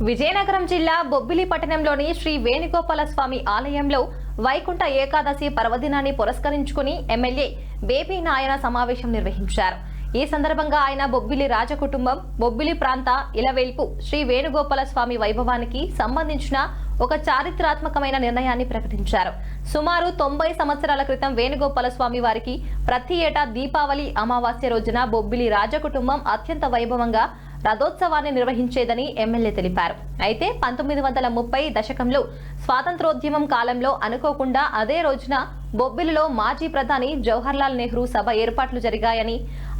విజయనగరం జిల్లా బొబ్బిలి పట్టణంలోని శ్రీ వేణుగోపాల స్వామి ఆలయంలో వైకుంఠ ఏకాదశి పర్వదినాన్ని పురస్కరించుకుని ఎమ్మెల్యే బేబీ నాయన సమావేశం నిర్వహించారు. ఈ సందర్భంగా ఆయన బొబ్బిలి రాజకుటుంబం, బొబ్బిలి ప్రాంత ఇలవేల్పు శ్రీ వేణుగోపాల స్వామి వైభవానికి సంబంధించిన ఒక చారిత్రాత్మకమైన నిర్ణయాన్ని ప్రకటించారు. సుమారు 90 సంవత్సరాల క్రితం వేణుగోపాల స్వామి వారికి ప్రతి ఏటా దీపావళి అమావాస్య రోజున బొబ్బిలి రాజకుటుంబం అత్యంత వైభవంగా రథోత్సవాన్ని నిర్వహించేదని ఎమ్మెల్యే తెలిపారు. అయితే 1930 దశకంలో స్వాతంత్రోద్యమం కాలంలో అనుకోకుండా అదే రోజున బొబ్బిలిలో మాజీ ప్రధాని జవహర్లాల్ నెహ్రూ సభ ఏర్పాట్లు జరిగాయని,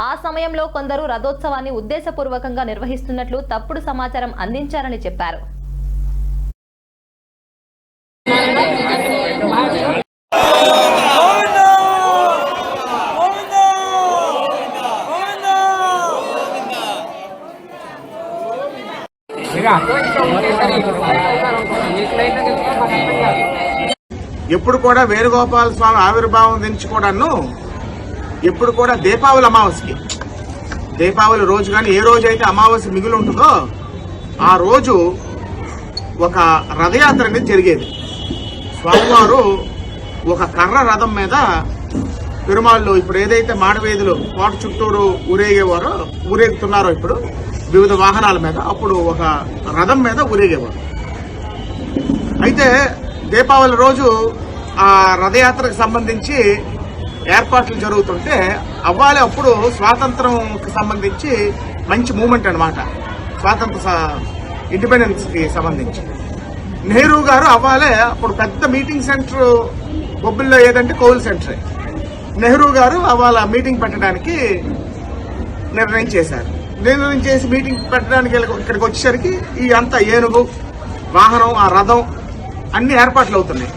ఆ సమయంలో కొందరు రథోత్సవాన్ని ఉద్దేశపూర్వకంగా నిర్వహిస్తున్నట్లు తప్పుడు సమాచారం అందించారని చెప్పారు. ఎప్పుడు కూడా వేణుగోపాల స్వామి ఆవిర్భావం దించుకోవడాన్ని ఎప్పుడు కూడా దీపావళి అమావాస్యకి, దీపావళి రోజు కానీ ఏ రోజు అయితే అమావాస్య మిగిలి ఉంటుందో ఆ రోజు ఒక రథయాత్ర అనేది జరిగేది. స్వామివారు ఒక కర్ర రథం మీద పెరుమాళ్ళు ఇప్పుడు ఏదైతే మాడవీధులు కోట చుట్టూరు ఊరేగుతున్నారో ఇప్పుడు వివిధ వాహనాల మీద, అప్పుడు ఒక రథం మీద ఊరేగేవారు. అయితే దీపావళి రోజు ఆ రథయాత్రకు సంబంధించి ఏర్పాట్లు జరుగుతుంటే అవ్వాలి అప్పుడు స్వాతంత్రంకి సంబంధించి మంచి మూమెంట్ అన్నమాట. ఇండిపెండెన్స్ కి సంబంధించి నెహ్రూ గారు అవ్వాలే అప్పుడు పెద్ద మీటింగ్ సెంటర్ బొబ్బిల్లో ఏదంటే కోవిల్ సెంటర్. నెహ్రూ గారు అవ్వాల మీటింగ్ పెట్టడానికి నిర్ణయం చేశారు. నిర్ణయం చేసి మీటింగ్ పెట్టడానికి ఇక్కడికి వచ్చేసరికి ఈ అంతా ఏనుగు వాహనం, ఆ రథం అన్ని ఏర్పాట్లు అవుతున్నాయి.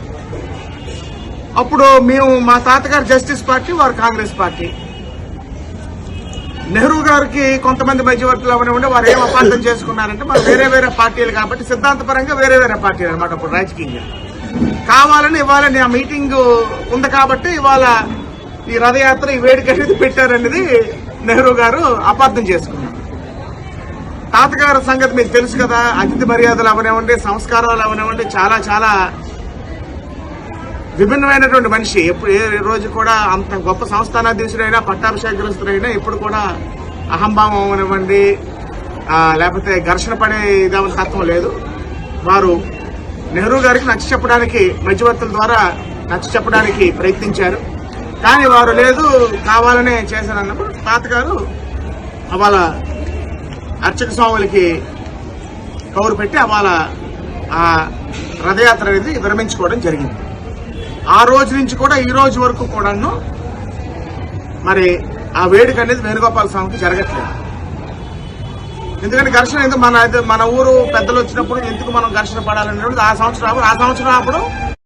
అప్పుడు మేము మా తాతగారు జస్టిస్ పార్టీ, వారు కాంగ్రెస్ పార్టీ. నెహ్రూ గారికి కొంతమంది మధ్యవర్తులు అవనివ్వండి, వారు ఏం అపార్థం చేసుకున్నారంటే మరి వేరే వేరే పార్టీలు కాబట్టి సిద్ధాంతపరంగా వేరే వేరే పార్టీలు అనమాట. అప్పుడు రాజకీయంగా కావాలని ఇవాళ ఆ మీటింగ్ ఉంది కాబట్టి ఇవాళ ఈ రథయాత్ర ఈ వేడుక అనేది పెట్టారనేది నెహ్రూ గారు అపార్థం చేసుకున్నారు. తాతగారి సంగతి మీకు తెలుసు కదా, అతిథి మర్యాదలు అవనివ్వండి, సంస్కారాలు అవనివ్వండి, చాలా చాలా విభిన్నమైనటువంటి మనిషి. ఎప్పుడు ఏ రోజు కూడా అంత గొప్ప సంస్థానాధీశుడైనా పట్టాభిషేకస్తుడైనా ఎప్పుడు కూడా అహంభావం అవనివ్వండి లేకపోతే ఘర్షణ పడే ఇదవని తత్వం లేదు. వారు నెహ్రూ గారికి నచ్చ చెప్పడానికి మధ్యవర్తుల ద్వారా నచ్చ చెప్పడానికి ప్రయత్నించారు. కానీ వారు లేదు కావాలనే చేశారన్నప్పుడు తాతగారు అవాళ అర్చక స్వాములకి కౌరు పెట్టి అవాళ ఆ రథయాత్ర అనేది విరమించుకోవడం జరిగింది. ఆ రోజు నుంచి కూడా ఈ రోజు వరకు కూడాను మరి ఆ వేడుక అనేది వేణుగోపాల స్వామికి జరగట్లేదు. ఎందుకంటే ఘర్షణ ఎందుకు మన ఊరు పెద్దలు వచ్చినప్పుడు ఎందుకు మనం ఘర్షణ పడాలనేది ఆ సంవత్సరం అప్పుడు